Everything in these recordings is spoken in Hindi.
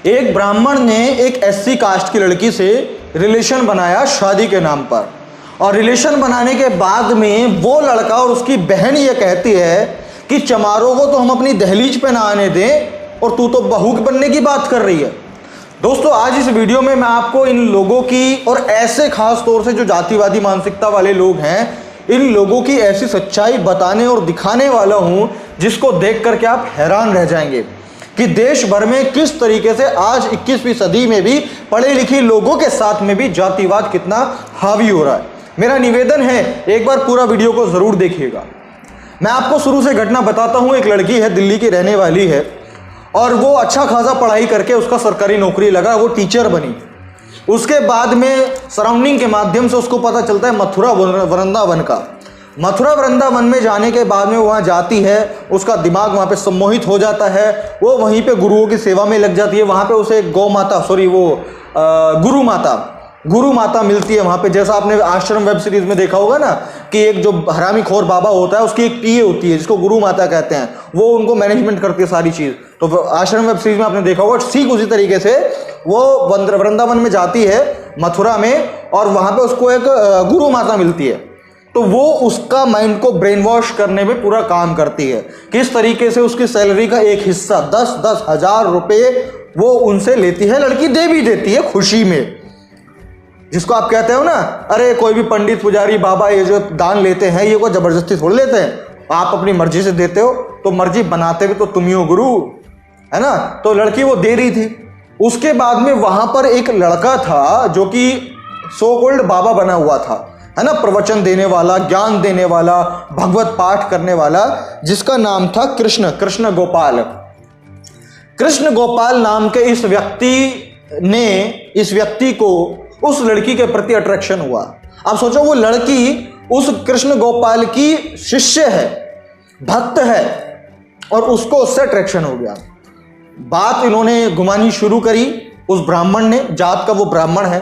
एक ब्राह्मण ने एक एससी कास्ट की लड़की से रिलेशन बनाया शादी के नाम पर, और रिलेशन बनाने के बाद में वो लड़का और उसकी बहन ये कहती है कि चमारों को तो हम अपनी दहलीज पे ना आने दें और तू तो बहू बनने की बात कर रही है। दोस्तों, आज इस वीडियो में मैं आपको इन लोगों की और ऐसे खास तौर से जो जातिवादी मानसिकता वाले लोग हैं, इन लोगों की ऐसी सच्चाई बताने और दिखाने वाला हूं जिसको देख करके आप हैरान रह जाएंगे कि देश भर में किस तरीके से आज 21वीं सदी में भी पढ़े लिखे लोगों के साथ में भी जातिवाद कितना हावी हो रहा है। मेरा निवेदन है, एक बार पूरा वीडियो को जरूर देखिएगा। मैं आपको शुरू से घटना बताता हूं। एक लड़की है, दिल्ली की रहने वाली है, और वो अच्छा खासा पढ़ाई करके उसका सरकारी नौकरी लगा, वो टीचर बनी। उसके बाद में सराउंडिंग के माध्यम से उसको पता चलता है मथुरा वृंदावन का। मथुरा वृंदावन में जाने के बाद में वहाँ जाती है, उसका दिमाग वहाँ पे सम्मोहित हो जाता है, वो वहीं पे गुरुओं की सेवा में लग जाती है। वहाँ पे उसे गुरु माता मिलती है वहाँ पे। जैसा आपने आश्रम वेब सीरीज में देखा होगा ना कि एक जो हरामी खोर बाबा होता है, उसकी एक टीए होती है जिसको गुरु माता कहते हैं, वो उनको मैनेजमेंट करती है सारी चीज़। तो आश्रम वेब सीरीज में आपने देखा होगा, ठीक उसी तरीके से वो वृंदावन में जाती है, मथुरा में, और वहाँ पे उसको एक गुरु माता मिलती है। तो वो उसका माइंड को ब्रेन वॉश करने में पूरा काम करती है। किस तरीके से उसकी सैलरी का एक हिस्सा 10-10 हजार रुपये वो उनसे लेती है, लड़की दे भी देती है खुशी में। जिसको आप कहते हो ना, अरे कोई भी पंडित पुजारी बाबा ये जो दान लेते हैं ये कोई जबरदस्ती थोड़ी लेते हैं, आप अपनी मर्जी से देते हो, तो मर्जी बनाते भी तो तुम ही हो गुरु, है ना। तो लड़की वो दे रही थी। उसके बाद में वहां पर एक लड़का था जो कि सो कॉल्ड बाबा बना हुआ था, है ना, प्रवचन देने वाला, ज्ञान देने वाला, भगवत पाठ करने वाला, जिसका नाम था कृष्ण गोपाल। कृष्ण गोपाल नाम के इस व्यक्ति को उस लड़की के प्रति अट्रैक्शन हुआ। आप सोचो, वो लड़की उस कृष्ण गोपाल की शिष्य है, भक्त है, और उसको उससे अट्रैक्शन हो गया। बात इन्होंने घुमानी शुरू करी, उस ब्राह्मण ने, जात का वो ब्राह्मण है,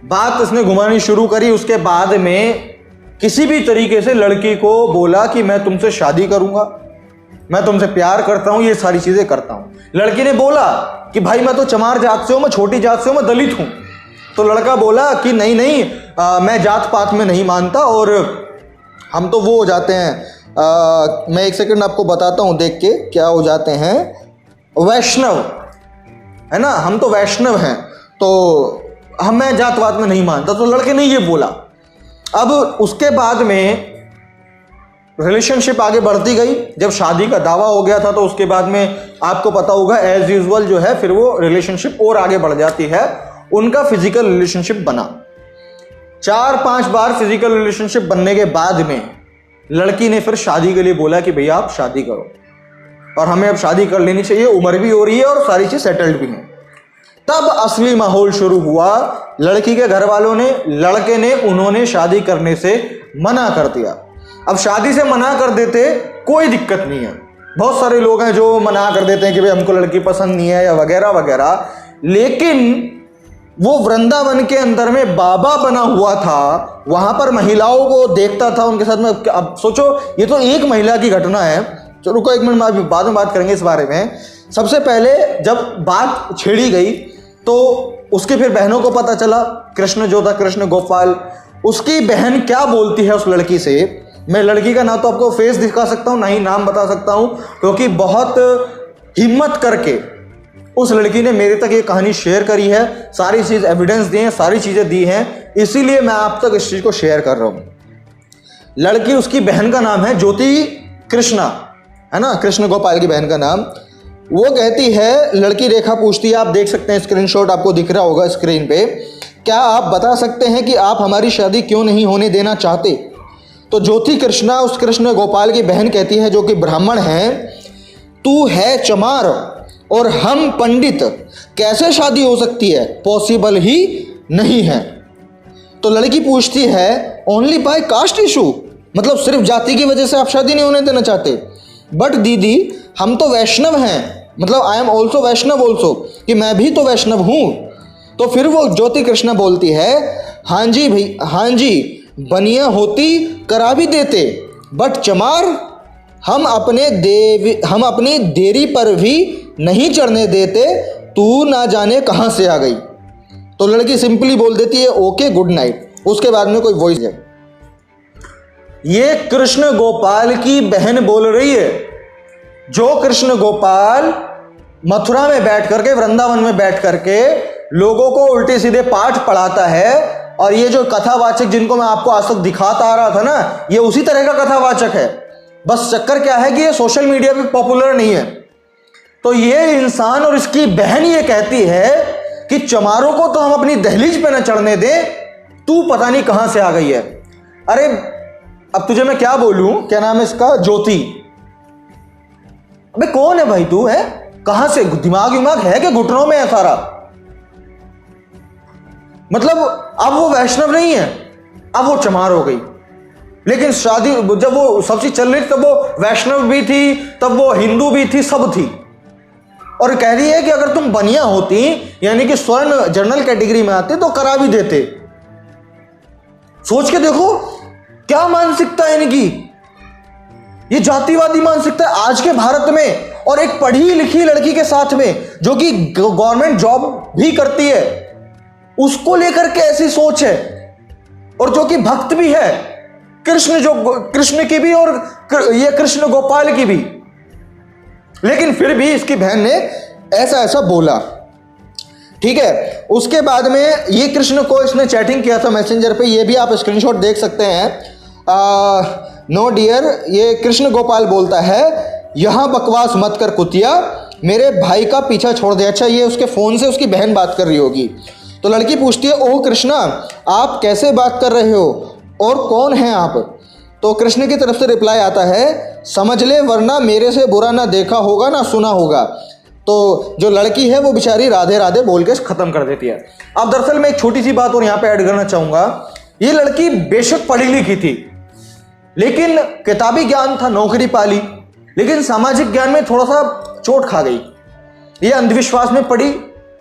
बात उसने घुमानी शुरू करी। उसके बाद में किसी भी तरीके से लड़की को बोला कि मैं तुमसे शादी करूंगा, मैं तुमसे प्यार करता हूं, ये सारी चीजें करता हूं। लड़की ने बोला कि भाई मैं तो चमार जात से हूं, मैं छोटी जात से हूं, मैं दलित हूं। तो लड़का बोला कि नहीं, मैं जात पात में नहीं मानता, और हम तो वो हो जाते हैं, मैं एक सेकंड आपको बताता हूं देख के क्या हो जाते हैं, वैष्णव, है ना, हम तो वैष्णव हैं, तो मैं जातवाद में नहीं मानता। तो लड़के ने ये बोला। अब उसके बाद में रिलेशनशिप आगे बढ़ती गई। जब शादी का दावा हो गया था तो उसके बाद में आपको पता होगा एज यूजुअल जो है फिर वो रिलेशनशिप और आगे बढ़ जाती है। उनका फिजिकल रिलेशनशिप बना। 4-5 बार फिजिकल रिलेशनशिप बनने के बाद में लड़की ने फिर शादी के लिए बोला कि भैया आप शादी करो, और हमें अब शादी कर लेनी चाहिए, उम्र भी हो रही है और सारी चीज सेटल्ड भी है। तब असली माहौल शुरू हुआ। लड़की के घर वालों ने, लड़के ने, उन्होंने शादी करने से मना कर दिया। अब शादी से मना कर देते कोई दिक्कत नहीं है, बहुत सारे लोग हैं जो मना कर देते हैं कि भाई हमको लड़की पसंद नहीं है या वगैरह वगैरह, लेकिन वो वृंदावन के अंदर में बाबा बना हुआ था, वहां पर महिलाओं को देखता था, उनके साथ में। अब सोचो, ये तो एक महिला की घटना है। चलो रुको एक मिनट, बाद में बात करेंगे इस बारे में। सबसे पहले जब बात छेड़ी गई तो उसकी फिर बहनों को पता चला। कृष्ण जो था, कृष्ण गोपाल, उसकी बहन क्या बोलती है उस लड़की से। मैं लड़की का ना तो आपको फेस दिखा सकता हूं, ना ही नाम बता सकता हूं, क्योंकि बहुत हिम्मत करके उस लड़की ने मेरे तक ये कहानी शेयर करी है, सारी चीज एविडेंस दी है, सारी चीजें दी हैं, इसीलिए मैं आप तक इस चीज को शेयर कर रहा हूं। लड़की, उसकी बहन का नाम है ज्योति कृष्णा, है ना, कृष्ण गोपाल की बहन का नाम। वो कहती है, लड़की रेखा पूछती है, आप देख सकते हैं स्क्रीनशॉट आपको दिख रहा होगा स्क्रीन पे, क्या आप बता सकते हैं कि आप हमारी शादी क्यों नहीं होने देना चाहते। तो ज्योति कृष्णा, उस कृष्ण गोपाल की बहन कहती है, जो कि ब्राह्मण है, तू है चमार और हम पंडित, कैसे शादी हो सकती है, पॉसिबल ही नहीं है। तो लड़की पूछती है, ओनली बाय कास्ट इशू, मतलब सिर्फ जाति की वजह से आप शादी नहीं होने देना चाहते। बट दीदी हम तो वैष्णव हैं, मतलब I am also Vaishnav also, कि मैं भी तो वैष्णव हूँ। तो फिर वो ज्योति कृष्णा बोलती है, हाँ जी भाई, हाँ जी, बनिया होती करा भी देते, बट चमार हम अपनी देरी पर भी नहीं चढ़ने देते तू ना जाने कहां से आ गई। तो लड़की सिंपली बोल देती है ओके गुड नाइट। उसके बाद में कोई वॉइस है, ये कृष्ण गोपाल की बहन बोल रही है। जो कृष्ण गोपाल मथुरा में बैठ करके, वृंदावन में बैठ करके लोगों को उल्टे सीधे पाठ पढ़ाता है, और ये जो कथावाचक जिनको मैं आपको आज तक दिखाता आ रहा था ना, ये उसी तरह का कथावाचक है। बस चक्कर क्या है कि ये सोशल मीडिया पे पॉपुलर नहीं है। तो ये इंसान और इसकी बहन ये कहती है कि चमारों को तो हम अपनी दहलीज पे न चढ़ने दें, तू पता नहीं कहां से आ गई है। अरे अब तुझे मैं क्या बोलूं, क्या नाम है इसका, ज्योति। अबे कौन है भाई तू, है कहां से, दिमाग है कि घुटनों में है सारा। मतलब अब वो वैष्णव नहीं है, अब वो चमार हो गई। लेकिन शादी जब वो सब चीज चल रही थी तब वो वैष्णव भी थी, तब वो हिंदू भी थी, सब थी। और कह रही है कि अगर तुम बनिया होती, यानी कि स्वर्ण जनरल कैटेगरी में आते, तो करा भी देते। सोच के देखो क्या मानसिकता है इनकी, ये जातिवादी मानसिकता है आज के भारत में। और एक पढ़ी लिखी लड़की के साथ में जो कि गवर्नमेंट जॉब भी करती है, उसको लेकर के ऐसी सोच है। और जो कि भक्त भी है कृष्ण की भी और ये कृष्ण गोपाल की भी। लेकिन फिर भी इसकी बहन ने ऐसा बोला, ठीक है। उसके बाद में ये कृष्ण को इसने चैटिंग किया था मैसेंजर पे, ये भी आप स्क्रीनशॉट देख सकते हैं। नो डियर, ये कृष्ण गोपाल बोलता है यहां बकवास मत कर कुतिया, मेरे भाई का पीछा छोड़ दे। अच्छा, ये उसके फोन से उसकी बहन बात कर रही होगी। तो लड़की पूछती है ओह कृष्णा, आप कैसे बात कर रहे हो और कौन हैं आप। तो कृष्ण की तरफ से रिप्लाई आता है समझ ले वरना मेरे से बुरा ना देखा होगा ना सुना होगा। तो जो लड़की है वो बेचारी राधे राधे बोल के खत्म कर देती है। अब दरअसल मैं एक छोटी सी बात और यहां पे ऐड करना चाहूंगा, ये लड़की बेशक पढ़ी लिखी थी, लेकिन किताबी ज्ञान था, नौकरी पाली, लेकिन सामाजिक ज्ञान में थोड़ा सा चोट खा गई। ये अंधविश्वास में पड़ी,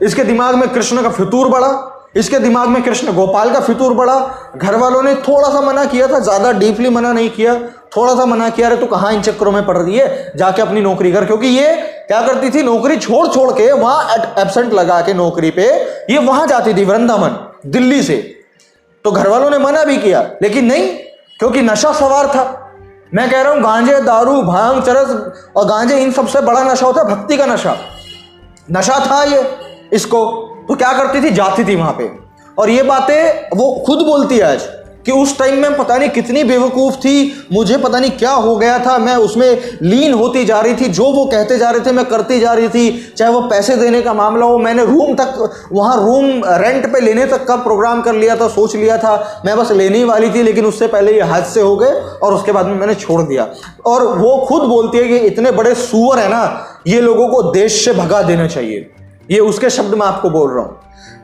इसके दिमाग में कृष्ण का फितूर बढ़ा, इसके दिमाग में कृष्ण गोपाल का फितूर बढ़ा। घर वालों ने थोड़ा सा मना किया था, ज्यादा डीपली मना नहीं किया, थोड़ा सा मना किया, अरे तू कहां इन चक्करों में पड़ रही है, जाके अपनी नौकरी कर। क्योंकि ये क्या करती थी, नौकरी छोड़ छोड़ के वहां एब्सेंट लगा के नौकरी पे ये वहां जाती थी, वृंदावन दिल्ली से। तो घर वालों ने मना भी किया, लेकिन नहीं, क्योंकि नशा सवार था। मैं कह रहा हूं गांजे, दारू, भांग, चरस और गांजे, इन सबसे बड़ा नशा होता है भक्ति का नशा। नशा था ये इसको, तो क्या करती थी, जाती थी वहां पे। और ये बातें वो खुद बोलती है आज कि उस टाइम में पता नहीं कितनी बेवकूफ थी, मुझे पता नहीं क्या हो गया था, मैं उसमें लीन होती जा रही थी, जो वो कहते जा रहे थे मैं करती जा रही थी। चाहे वो पैसे देने का मामला हो, मैंने रूम तक वहां रूम रेंट पे लेने तक का प्रोग्राम कर लिया था, सोच लिया था, मैं बस लेने ही वाली थी, लेकिन उससे पहले ये हादसे हो गए और उसके बाद में मैंने छोड़ दिया। और वो खुद बोलती है कि इतने बड़े सुअर है ना, ये लोगों को देश से भगा देना चाहिए। ये उसके शब्द में आपको बोल रहा हूं,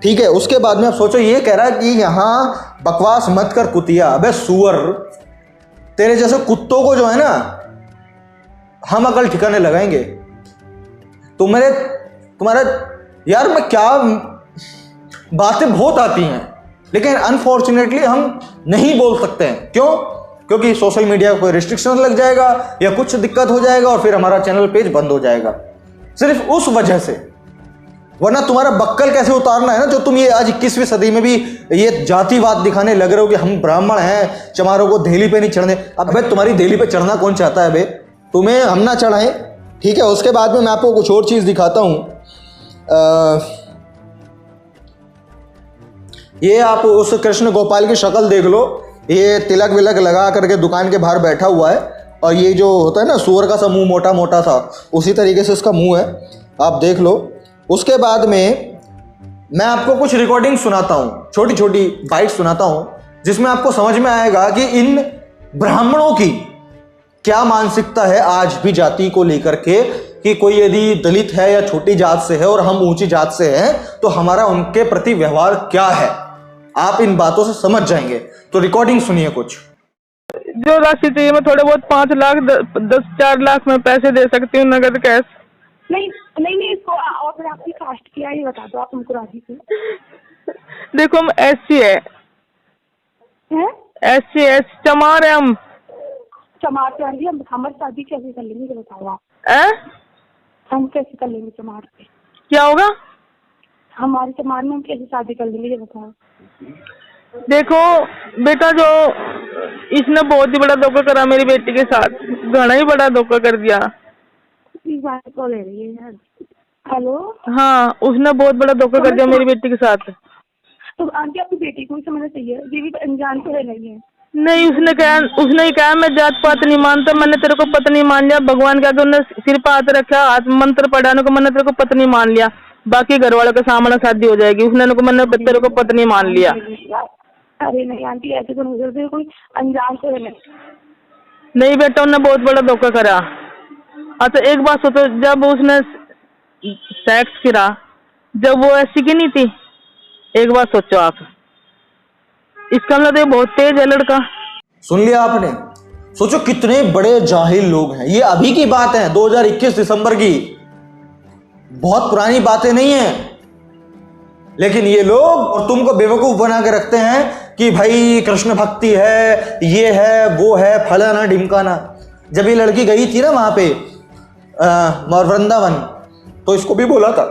ठीक है। उसके बाद में आप सोचो, ये कह रहा है कि यहां बकवास मत कर कुतिया। अबे सुअर, तेरे जैसे कुत्तों को जो है ना हम अकल ठिकाने लगाएंगे। तुम्हारे यार, मैं क्या, बातें बहुत आती हैं, लेकिन अनफॉर्चुनेटली हम नहीं बोल सकते हैं। क्यों? क्योंकि सोशल मीडिया को कोई रिस्ट्रिक्शन लग जाएगा या कुछ दिक्कत हो जाएगा और फिर हमारा चैनल पेज बंद हो जाएगा, सिर्फ उस वजह से। वरना तुम्हारा बक्कल कैसे उतारना है ना, जो तुम ये आज 21वीं सदी में भी ये जातिवाद दिखाने लग रहे हो कि हम ब्राह्मण हैं, चमारों को देहली पे नहीं चढ़ने। अब भाई तुम्हारी देहली पे चढ़ना कौन चाहता है बे, तुम्हें हम ना चढ़ाएं, ठीक है। उसके बाद में मैं आपको कुछ और चीज दिखाता हूं। ये आप उस कृष्ण गोपाल की शक्ल देख लो, ये तिलक विलक लगा करके दुकान के बाहर बैठा हुआ है, और ये जो होता है ना सुअर का सा मुंह मोटा मोटा सा, उसी तरीके से इसका मुंह है, आप देख लो। उसके बाद में मैं आपको कुछ रिकॉर्डिंग सुनाता हूं, छोटी छोटी बाइट सुनाता हूं, जिसमें आपको समझ में आएगा कि इन ब्राह्मणों की क्या मानसिकता है आज भी जाति को लेकर के, कि कोई यदि दलित है या छोटी जात से है और हम ऊंची जात से हैं तो हमारा उनके प्रति व्यवहार क्या है। आप इन बातों से समझ जाएंगे। तो रिकॉर्डिंग सुनिए कुछ। जो राशि चाहिए मैं थोड़े बहुत 5 लाख 10-4 लाख में पैसे दे सकती हूँ, नगद कैश। नहीं नहीं नहीं, इसको और फिर आपकी कास्ट क्या है ये बता दो, आप हमको राजी थे। देखो हम SC है, SC चमार है हम। चमार से आंधी, हम हमारी शादी कैसे कर लेंगे ये बताओ आप। हम कैसे कर लेंगे चमार से? क्या होगा? हमारे समाज में हम कैसे शादी कर लेंगे ये बताओ। देखो बेटा, जो इसने बहुत ही बड़ा धोखा करा मेरी बेटी के साथ, घना ही बड़ा धोखा कर दिया। इस बात को ले रही है यार। हेलो। हाँ, उसने बहुत बड़ा धोखा कर दिया मेरी बेटी के साथ। तो आंटी आपकी बेटी को भी समझना चाहिए, ये भी अनजान तो है नहीं है। नहीं, उसने ही कहा मैं जात पात नहीं मानता, मैंने तेरे को पत्नी मान लिया। भगवान के आगे उन्हें सिर पर हाथ रखा, हाथ मंत्र पढ़ाने को, मैंने तेरे को पत्नी मान लिया, बाकी घर वालों के सामने शादी हो जाएगी। उसने को मैंने तेरे को पत्नी मान लिया। अरे नहीं आंटी, ऐसे तो नहीं, कोई अनजान तो है नहीं बेटा, उन्होंने बहुत बड़ा धोखा करा। अच्छा एक बात सोचो, जब उसने सेक्स किया, जब वो ऐसी की नहीं थी, एक बात सोचो आप, इसका मतलब ये बहुत तेज है लड़का। सुन लिया आपने? सोचो कितने बड़े जाहिल लोग हैं। ये अभी की बात है, 2021 दिसंबर की, बहुत पुरानी बातें नहीं है। लेकिन ये लोग और तुमको बेवकूफ बना के रखते हैं कि भाई कृष्ण भक्ति है, ये है, वो है, फलाना ढिमकाना। जब ये लड़की गई थी ना वहां पे वृंदावन, तो इसको भी बोला था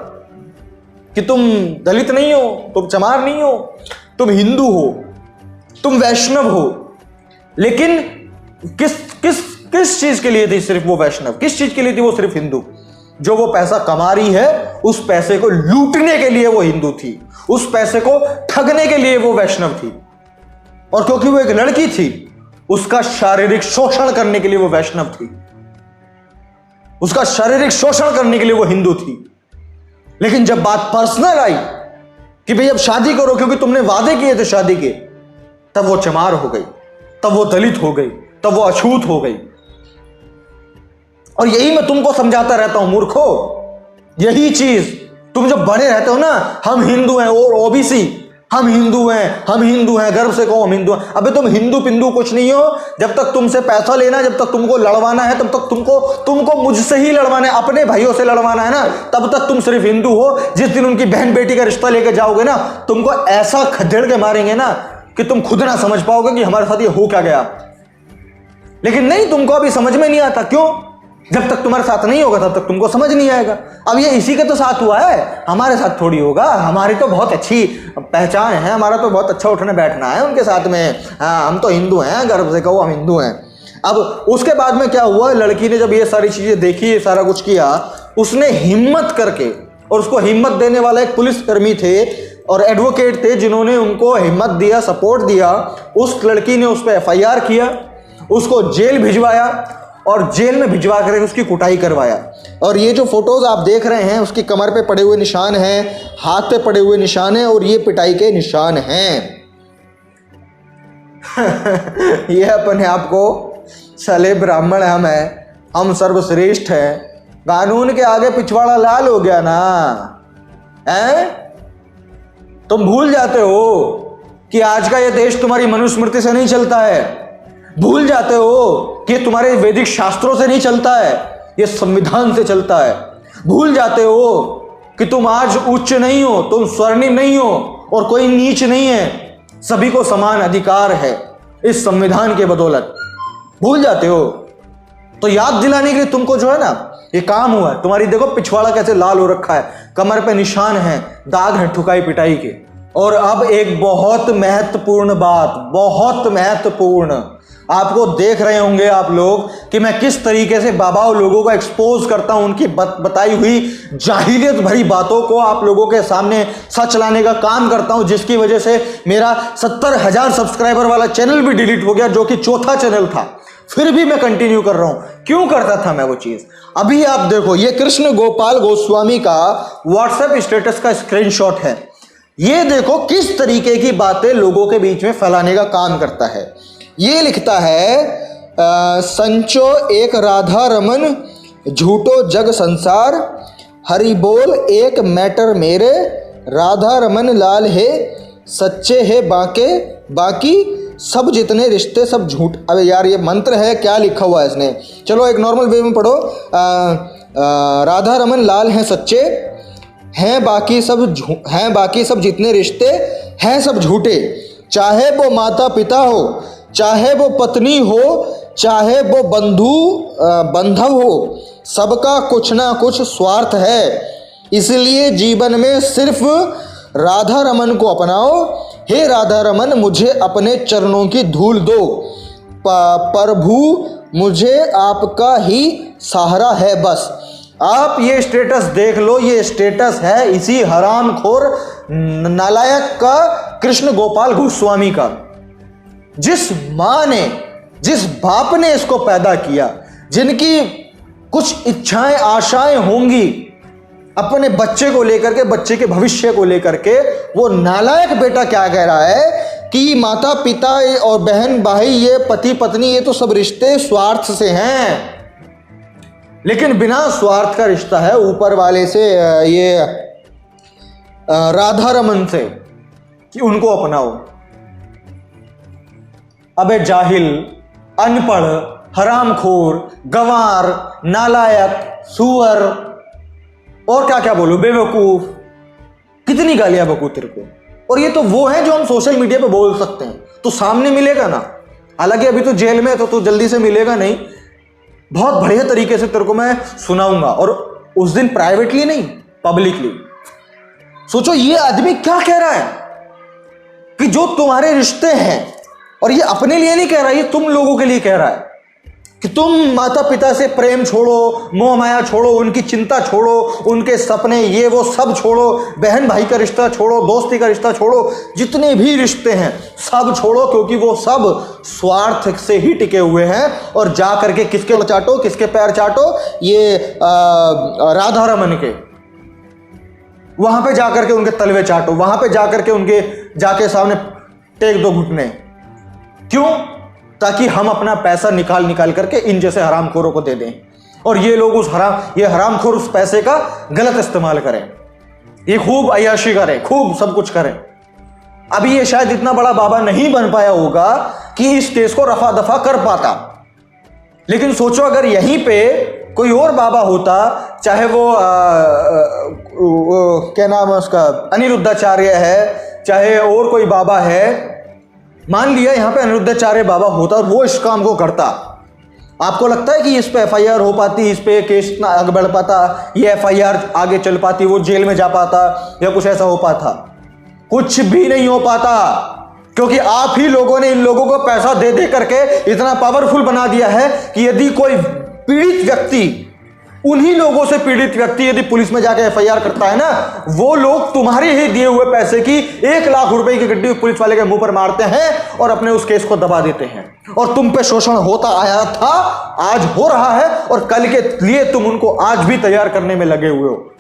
कि तुम दलित नहीं हो, तुम चमार नहीं हो, तुम हिंदू हो, तुम वैष्णव हो। लेकिन किस किस किस चीज के लिए थी सिर्फ वो वैष्णव? किस चीज के लिए थी वो सिर्फ हिंदू? जो वो पैसा कमा रही है, उस पैसे को लूटने के लिए वो हिंदू थी, उस पैसे को ठगने के लिए वो वैष्णव थी। और क्योंकि वो एक लड़की थी, उसका शारीरिक शोषण करने के लिए वो वैष्णव थी, उसका शारीरिक शोषण करने के लिए वो हिंदू थी। लेकिन जब बात पर्सनल आई कि भाई अब शादी करो क्योंकि तुमने वादे किए थे शादी के, तब वो चमार हो गई, तब वो दलित हो गई, तब वो अछूत हो गई। और यही मैं तुमको समझाता रहता हूं मूर्खो, यही चीज तुम जब बने रहते हो ना, हम हिंदू हैं और ओबीसी, हम हिंदू हैं, हम हिंदू हैं, गर्व से कहो हम हिंदू हैं। अबे तुम हिंदू पिंदू कुछ नहीं हो। जब तक तुमसे पैसा लेना, जब तक तुमको लड़वाना है, तब तक तुमको मुझसे ही लड़वाना है, अपने भाइयों से लड़वाना है ना, तब तक तुम सिर्फ हिंदू हो। जिस दिन उनकी बहन बेटी का रिश्ता लेके जाओगे ना, तुमको ऐसा खदेड़ के मारेंगे ना कि तुम खुद ना समझ पाओगे कि हमारे साथ ये हो क्या गया। लेकिन नहीं, तुमको अभी समझ में नहीं आता। क्यों? जब तक तुम्हारे साथ नहीं होगा तब तक तुमको समझ नहीं आएगा। अब ये इसी के तो साथ हुआ है, हमारे साथ थोड़ी होगा। हमारी तो बहुत अच्छी पहचान है, हमारा तो बहुत अच्छा उठने बैठना है उनके साथ में। हाँ, हम तो हिंदू हैं, गर्व से कहो हम हिंदू हैं। अब उसके बाद में क्या हुआ, लड़की ने जब ये सारी चीजें देखी, ये सारा कुछ किया, उसने हिम्मत करके, और उसको हिम्मत देने वाला एक पुलिसकर्मी थे और एडवोकेट थे जिन्होंने उनको हिम्मत दिया, सपोर्ट दिया। उस लड़की ने उस पर FIR किया, उसको जेल भिजवाया और जेल में भिजवा कर उसकी कुटाई करवाया। और ये जो फोटोज आप देख रहे हैं, उसकी कमर पे पड़े हुए निशान हैं, हाथ पे पड़े हुए निशान हैं, और ये पिटाई के निशान हैं। ये अपने आप को साले ब्राह्मण हम सर्वश्रेष्ठ हैं, कानून के आगे पिछवाड़ा लाल हो गया ना, हैं? तुम भूल जाते हो कि आज का ये देश तुम्हारी मनुस्मृति से नहीं चलता है। भूल जाते हो कि तुम्हारे वैदिक शास्त्रों से नहीं चलता है, ये संविधान से चलता है। भूल जाते हो कि तुम आज उच्च नहीं हो, तुम स्वर्णिम नहीं हो और कोई नीच नहीं है, सभी को समान अधिकार है इस संविधान के बदौलत। भूल जाते हो। तो याद दिलाने के लिए तुमको जो है ना ये काम हुआ है। तुम्हारी देखो पिछवाड़ा कैसे लाल हो रखा है, कमर पे निशान है, दाग है ठुकाई पिटाई के। और अब एक बहुत महत्वपूर्ण बात, बहुत महत्वपूर्ण, आपको देख रहे होंगे आप लोग कि मैं किस तरीके से बाबाओं लोगों को एक्सपोज करता हूं, उनकी बताई हुई जाहिलियत भरी बातों को आप लोगों के सामने सच लाने का काम करता हूं, जिसकी वजह से मेरा 70,000 सब्सक्राइबर वाला चैनल भी डिलीट हो गया, जो कि चौथा चैनल था। फिर भी मैं कंटिन्यू कर रहा हूं। क्यों करता था मैं वो चीज? अभी आप देखो, ये कृष्ण गोपाल गोस्वामी का व्हाट्सएप स्टेटस का स्क्रीनशॉट है। ये देखो किस तरीके की बातें लोगों के बीच में फैलाने का काम करता है। ये लिखता है संचो एक राधा रमन, झूठो जग संसार, हरि बोल एक मैटर मेरे, राधा रमन लाल है सच्चे है बाके, बाकी सब जितने रिश्ते सब झूठ। अबे यार ये मंत्र है, क्या लिखा हुआ है इसने? चलो एक नॉर्मल वे में पढ़ो। राधा रमन लाल हैं सच्चे, हैं बाकी सब जितने रिश्ते हैं सब झूठे, चाहे वो माता पिता हो, चाहे वो पत्नी हो, चाहे वो बंधु बांधव हो, सबका कुछ ना कुछ स्वार्थ है। इसलिए जीवन में सिर्फ राधा रमन को अपनाओ। हे राधा रमन, मुझे अपने चरणों की धूल दो। प्रभु, मुझे आपका ही सहारा है बस। आप ये स्टेटस देख लो, ये स्टेटस है इसी हरामखोर नालायक का, कृष्ण गोपाल गोस्वामी का। जिस माँ ने, जिस बाप ने इसको पैदा किया, जिनकी कुछ इच्छाएं आशाएं होंगी अपने बच्चे को लेकर के, बच्चे के भविष्य को लेकर के, वो नालायक बेटा क्या कह रहा है कि माता पिता और बहन भाई, ये पति पत्नी, ये तो सब रिश्ते स्वार्थ से हैं, लेकिन बिना स्वार्थ का रिश्ता है ऊपर वाले से, ये राधा रमन से, कि उनको अपनाओ। अबे जाहिल, अनपढ़, हरामखोर, गंवार, नालायक, सुअर, और क्या क्या बोलूं, बेवकूफ, कितनी गालियां बकू तेरे को। और ये तो वो है जो हम सोशल मीडिया पे बोल सकते हैं, तो सामने मिलेगा ना। हालांकि अभी तो जेल में है, तो तू जल्दी से मिलेगा नहीं। बहुत बढ़िया तरीके से तेरे को मैं सुनाऊंगा, और उस दिन प्राइवेटली नहीं, पब्लिकली। सोचो ये आदमी क्या कह रहा है कि जो तुम्हारे रिश्ते हैं, और ये अपने लिए नहीं कह रहा, ये तुम लोगों के लिए कह रहा है कि तुम माता पिता से प्रेम छोड़ो, मोह माया छोड़ो, उनकी चिंता छोड़ो, उनके सपने ये वो सब छोड़ो, बहन भाई का रिश्ता छोड़ो, दोस्ती का रिश्ता छोड़ो, जितने भी रिश्ते हैं सब छोड़ो, क्योंकि वो सब स्वार्थ से ही टिके हुए हैं। और जा करके किसके चाटो, किसके पैर चाटो, ये राधा रमन के, वहां पे जाकर के उनके तलवे चाटो, वहां पे जाकर के उनके जाके सामने टेक दो घुटने। क्यों? ताकि हम अपना पैसा निकाल निकाल करके इन जैसे हरामखोरों को दे दें, और ये लोग ये हरामखोर उस पैसे का गलत इस्तेमाल करें, ये खूब अय्याशी करें, खूब सब कुछ करें। अभी ये शायद इतना बड़ा बाबा नहीं बन पाया होगा कि इस केस को रफा दफा कर पाता, लेकिन सोचो अगर यहीं पे कोई और बाबा होता, चाहे वो क्या नाम है उसका, अनिरुद्धाचार्य है, चाहे और कोई बाबा है, मान लिया यहाँ पे अनिरुद्धाचार्य बाबा होता और वो इस काम को करता, आपको लगता है कि इस पे एफआईआर हो पाती, इस पे केस इतना आगे बढ़ पाता, ये एफआईआर आगे चल पाती, वो जेल में जा पाता, या कुछ ऐसा हो पाता? कुछ भी नहीं हो पाता, क्योंकि आप ही लोगों ने इन लोगों को पैसा दे दे करके इतना पावरफुल बना दिया है कि यदि कोई पीड़ित व्यक्ति, उन्हीं लोगों से पीड़ित व्यक्ति यदि पुलिस में जाके एफआईआर करता है ना, वो लोग तुम्हारे ही दिए हुए पैसे की 1 लाख रुपए की गड्डी पुलिस वाले के मुंह पर मारते हैं और अपने उस केस को दबा देते हैं। और तुम पे शोषण होता आया था, आज हो रहा है, और कल के लिए तुम उनको आज भी तैयार करने में लगे हुए हो।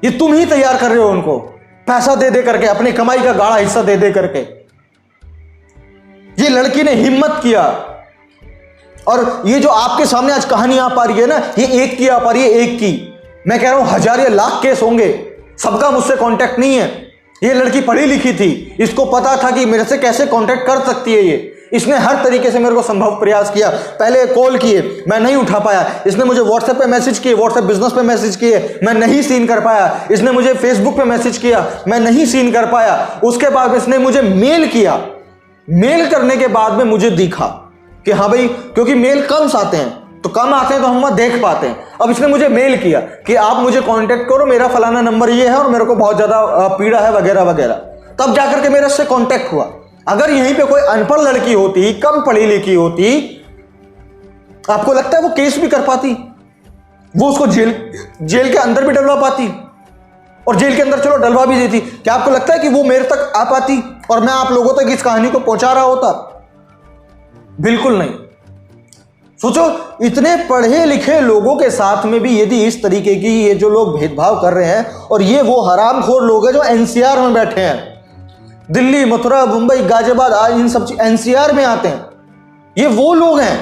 ये तुम ही तैयार कर रहे हो उनको, पैसा दे दे करके, अपनी कमाई का गाढ़ा हिस्सा दे दे करके। ये लड़की ने हिम्मत किया, और ये जो आपके सामने आज कहानी आ पा रही है ना, ये एक की आ पा रही है, एक की। मैं कह रहा हूं 1000 या लाख केस होंगे, सबका मुझसे कांटेक्ट नहीं है। ये लड़की पढ़ी लिखी थी, इसको पता था कि मेरे से कैसे कांटेक्ट कर सकती है ये। इसने हर तरीके से मेरे को संभव प्रयास किया, पहले कॉल किए, मैं नहीं उठा पाया, इसने मुझे व्हाट्सएप पे मैसेज किए, व्हाट्सएप बिजनेस पे मैसेज किए, मैं नहीं सीन कर पाया, इसने मुझे फेसबुक पे मैसेज किया, मैं नहीं सीन कर पाया। उसके बाद इसने मुझे मेल किया, मेल करने के बाद में मुझे दिखा कि हाँ भाई, क्योंकि मेल कम आते हैं, तो कम आते हैं तो हम देख पाते हैं। अब इसने मुझे मेल किया कि आप मुझे कांटेक्ट करो, मेरा फलाना नंबर ये है और मेरे को बहुत ज्यादा पीड़ा है वगैरह वगैरह। तब जाकर के मेरे से कांटेक्ट हुआ। अगर यहीं पे कोई अनपढ़ लड़की होती, कम पढ़ी लिखी होती, आपको लगता है वो केस भी कर पाती? वो उसको जेल के अंदर भी डलवा पाती, और जेल के अंदर चलो डलवा भी देती, क्या आपको लगता है कि वो मेरे तक आ पाती और मैं आप लोगों तक इस कहानी को पहुंचा रहा होता? बिल्कुल नहीं। सोचो, इतने पढ़े लिखे लोगों के साथ में भी यदि इस तरीके की ये जो लोग भेदभाव कर रहे हैं, और ये वो हरामखोर लोग हैं जो एनसीआर में बैठे हैं, दिल्ली, मथुरा, मुंबई, गाजियाबाद, आज इन सब एनसीआर में आते हैं, ये वो लोग हैं।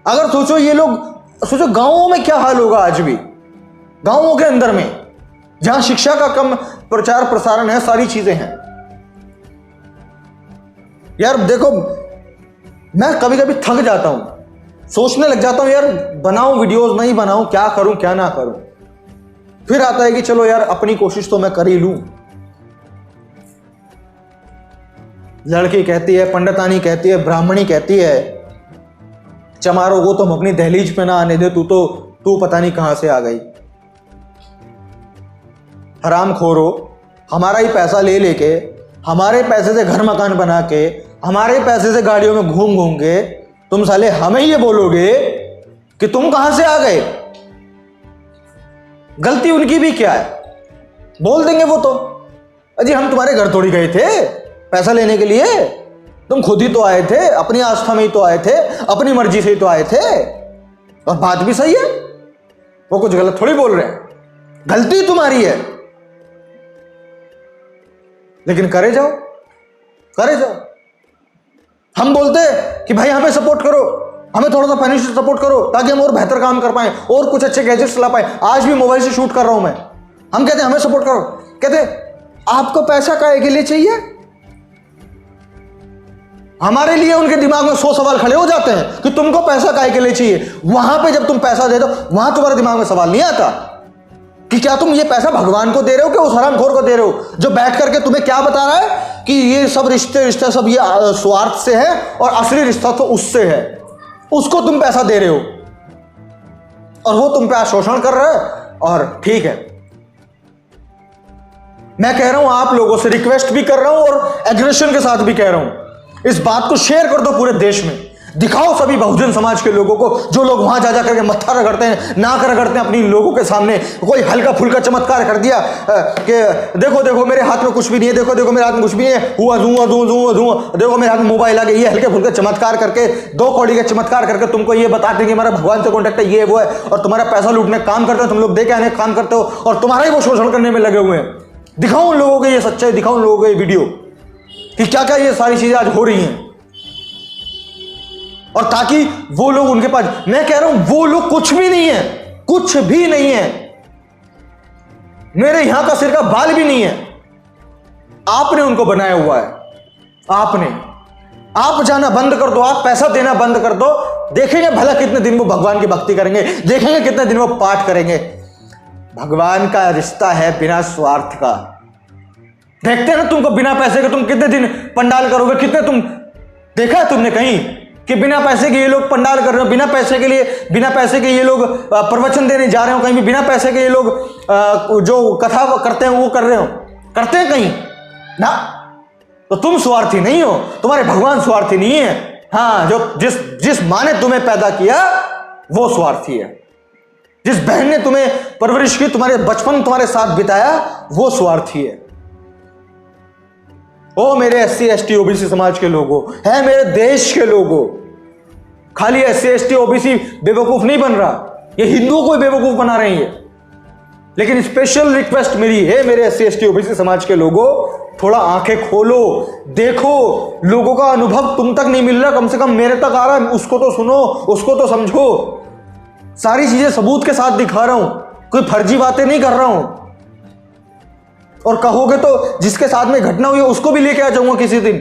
अगर सोचो ये लोग, सोचो गांवों में क्या हाल होगा आज भी, गांवों के अंदर में जहां शिक्षा का कम प्रचार प्रसारण है, सारी चीजें हैं। यार देखो, मैं कभी कभी थक जाता हूं, सोचने लग जाता हूं यार बनाऊं वीडियोस, नहीं बनाऊं, क्या करूं क्या ना करूं। फिर आता है कि चलो यार अपनी कोशिश तो मैं कर ही लूं। लड़की कहती है, पंडितानी कहती है, ब्राह्मणी कहती है, चमारों को तुम अपनी दहलीज पे ना आने दे, तू पता नहीं कहां से आ गई। हरामखोरो, हमारा ही पैसा ले लेके, हमारे पैसे से घर मकान बना के, हमारे पैसे से गाड़ियों में घूम घूम के तुम साले हमें ये बोलोगे कि तुम कहां से आ गए? गलती उनकी भी क्या है? बोल देंगे वो तो, अजी हम तुम्हारे घर थोड़ी गए थे पैसा लेने के लिए, तुम खुद ही तो आए थे, अपनी आस्था में ही तो आए थे, अपनी मर्जी से ही तो आए थे। और बात भी सही है, वो कुछ गलत थोड़ी बोल रहे हैं, गलती तुम्हारी है, लेकिन करे जाओ, करे जाओ। हम बोलते कि भाई हमें सपोर्ट करो, हमें थोड़ा सा फाइनेंशियल सपोर्ट करो ताकि हम और बेहतर काम कर पाए और कुछ अच्छे गैजेट्स ला पाए। आज भी मोबाइल से शूट कर रहा हूं मैं, हम कहते हैं हमें सपोर्ट करो, कहते आपको पैसा काहे के लिए चाहिए? हमारे लिए उनके दिमाग में 100 सवाल खड़े हो जाते हैं कि तुमको पैसा काहे के लिए चाहिए। वहां पे जब तुम पैसा दे दो, वहां तुम्हारे दिमाग में सवाल नहीं आता कि क्या तुम ये पैसा भगवान को दे रहे हो कि उस हरामखोर को दे रहे हो जो बैठ करके तुम्हें क्या बता रहा है कि ये सब रिश्ते सब ये स्वार्थ से है और असली रिश्ता तो उससे है, उसको तुम पैसा दे रहे हो और वो तुम पे आशोषण कर रहा है। और ठीक है, मैं कह रहा हूं, आप लोगों से रिक्वेस्ट भी कर रहा हूं और एग्रेशन के साथ भी कह रहा हूं, इस बात को शेयर कर दो पूरे देश में, दिखाओ सभी बहुजन समाज के लोगों को, जो लोग वहां जा करके मत्था रगड़ते हैं, नाक रगड़ते हैं अपनी लोगों के सामने, कोई हल्का फुल्का चमत्कार कर दिया कि देखो देखो मेरे हाथ में कुछ भी नहीं है, देखो देखो मेरे हाथ में कुछ भी नहीं है, हुआ धुआं धुआं धुआं धुआं, देखो मेरे हाथ में मोबाइल आ गया, ये हल्के फुल्के चमत्कार करके, 2 कौड़ी के चमत्कार करके तुमको ये बता देंगे हमारा भगवान से कॉन्टेक्ट है, ये वो है, और तुम्हारा पैसा लूटने का काम करते हो, तुम लोग दे के आने का काम करते हो और तुम्हारा ही वो शोषण करने में लगे हुए हैं। दिखाओ उन लोगों को ये सच्चाई, दिखाओ उन लोगों को ये वीडियो कि क्या क्या ये सारी चीजें आज हो रही हैं, और ताकि वो लोग उनके पास, मैं कह रहा हूं वो लोग कुछ भी नहीं है, कुछ भी नहीं है, मेरे यहां का सिर का बाल भी नहीं है, आपने उनको बनाया हुआ है। आपने, आप जाना बंद कर दो, आप पैसा देना बंद कर दो, देखेंगे भला कितने दिन वो भगवान की भक्ति करेंगे, देखेंगे कितने दिन वो पाठ करेंगे। भगवान का रिश्ता है बिना स्वार्थ का। देखते हैं ना तुमको बिना पैसे के तुम कितने दिन पंडाल करोगे, कितने तुम देखा है तुमने कहीं कि बिना पैसे के ये लोग पंडाल कर रहे हो, बिना पैसे के लिए, बिना पैसे के ये लोग प्रवचन देने जा रहे हो, कहीं भी बिना पैसे के ये लोग जो कथा करते हैं वो कर रहे हो, करते हैं कहीं ना? तो तुम स्वार्थी नहीं हो, तुम्हारे भगवान स्वार्थी नहीं है। हाँ, जो जिस माँ ने तुम्हें पैदा किया वो स्वार्थी है, जिस बहन ने तुम्हें परवरिश की, तुम्हारे बचपन तुम्हारे साथ बिताया, वो स्वार्थी है। ओ मेरे SC ST OBC समाज के लोगों, है मेरे देश के लोगों, खाली SC ST OBC बेवकूफ नहीं बन रहा, ये हिंदुओं को बेवकूफ बना रहे हैं ये। लेकिन स्पेशल रिक्वेस्ट मेरी है मेरे SC ST OBC समाज के लोगों, थोड़ा आंखें खोलो, देखो, लोगों का अनुभव तुम तक नहीं मिल रहा, कम से कम मेरे तक आ रहा है, उसको तो सुनो, उसको तो समझो। सारी चीजें सबूत के साथ दिखा रहा हूं, कोई फर्जी बातें नहीं कर रहा हूं। और कहोगे तो जिसके साथ में घटना हुई है उसको भी लेके आ जाऊंगा किसी दिन।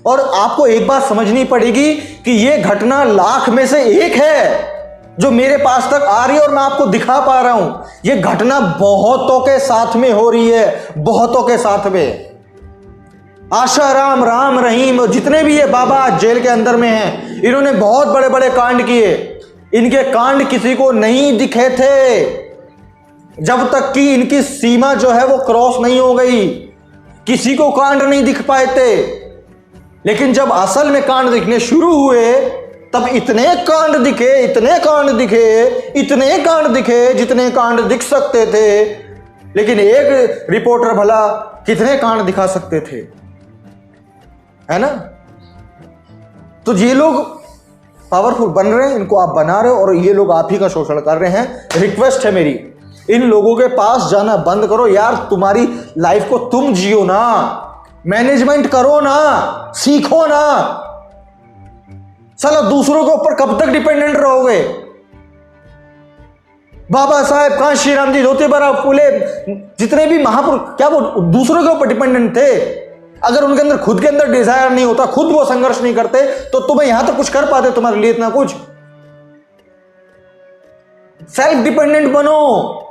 और आपको एक बात समझनी पड़ेगी कि यह घटना लाख में से एक है जो मेरे पास तक आ रही है और मैं आपको दिखा पा रहा हूं। यह घटना बहुतों के साथ में हो रही है, बहुतों के साथ में। आशाराम, राम रहीम, जितने भी ये बाबा आज जेल के अंदर में हैं, इन्होंने बहुत बड़े बड़े कांड किए। इनके कांड किसी को नहीं दिखे थे जब तक कि इनकी सीमा जो है वो क्रॉस नहीं हो गई, किसी को कांड नहीं दिख पाए थे। लेकिन जब असल में कांड दिखने शुरू हुए तब इतने कांड दिखे, इतने कांड दिखे, इतने कांड दिखे जितने कांड दिख सकते थे। लेकिन एक रिपोर्टर भला कितने कांड दिखा सकते थे, है ना? तो ये लोग पावरफुल बन रहे हैं, इनको आप बना रहे हो और ये लोग आप ही का शोषण कर रहे हैं। रिक्वेस्ट है मेरी, इन लोगों के पास जाना बंद करो यार। तुम्हारी लाइफ को तुम जियो ना, मैनेजमेंट करो ना, सीखो ना। साला दूसरों के ऊपर कब तक डिपेंडेंट रहोगे? बाबा साहेब, कांशीराम जी, ज्योतिबा फुले, जितने भी महापुरुष, क्या वो दूसरों के ऊपर डिपेंडेंट थे? अगर उनके अंदर खुद के अंदर डिजायर नहीं होता, खुद वो संघर्ष नहीं करते, तो तुम्हें यहां तक कुछ कर पाते तुम्हारे लिए इतना कुछ? सेल्फ डिपेंडेंट बनो।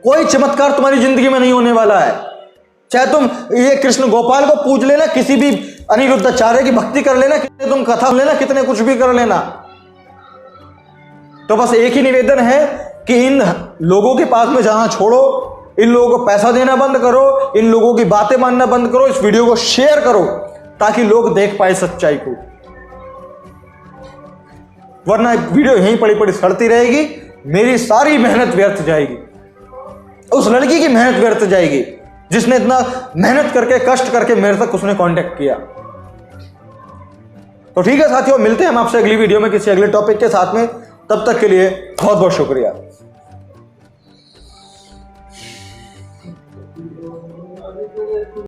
कोई चमत्कार तुम्हारी जिंदगी में नहीं होने वाला है। चाहे तुम ये कृष्ण गोपाल को पूज लेना, किसी भी अनिरुद्धाचार्य की भक्ति कर लेना, कितने तुम कथा लेना, कितने कुछ भी कर लेना। तो बस एक ही निवेदन है कि इन लोगों के पास में जाना छोड़ो इन लोगों को पैसा देना बंद करो, इन लोगों की बातें मानना बंद करो, इस वीडियो को शेयर करो ताकि लोग देख पाए सच्चाई को। वरना वीडियो यहीं पड़ी पड़ी सड़ती रहेगी, मेरी सारी मेहनत व्यर्थ जाएगी, उस लड़की की मेहनत व्यर्थ जाएगी जिसने इतना मेहनत करके कष्ट करके मेरे तक उसने कांटेक्ट किया। तो ठीक है साथियों, मिलते हैं हम आपसे अगली वीडियो में किसी अगले टॉपिक के साथ में। तब तक के लिए बहुत बहुत शुक्रिया।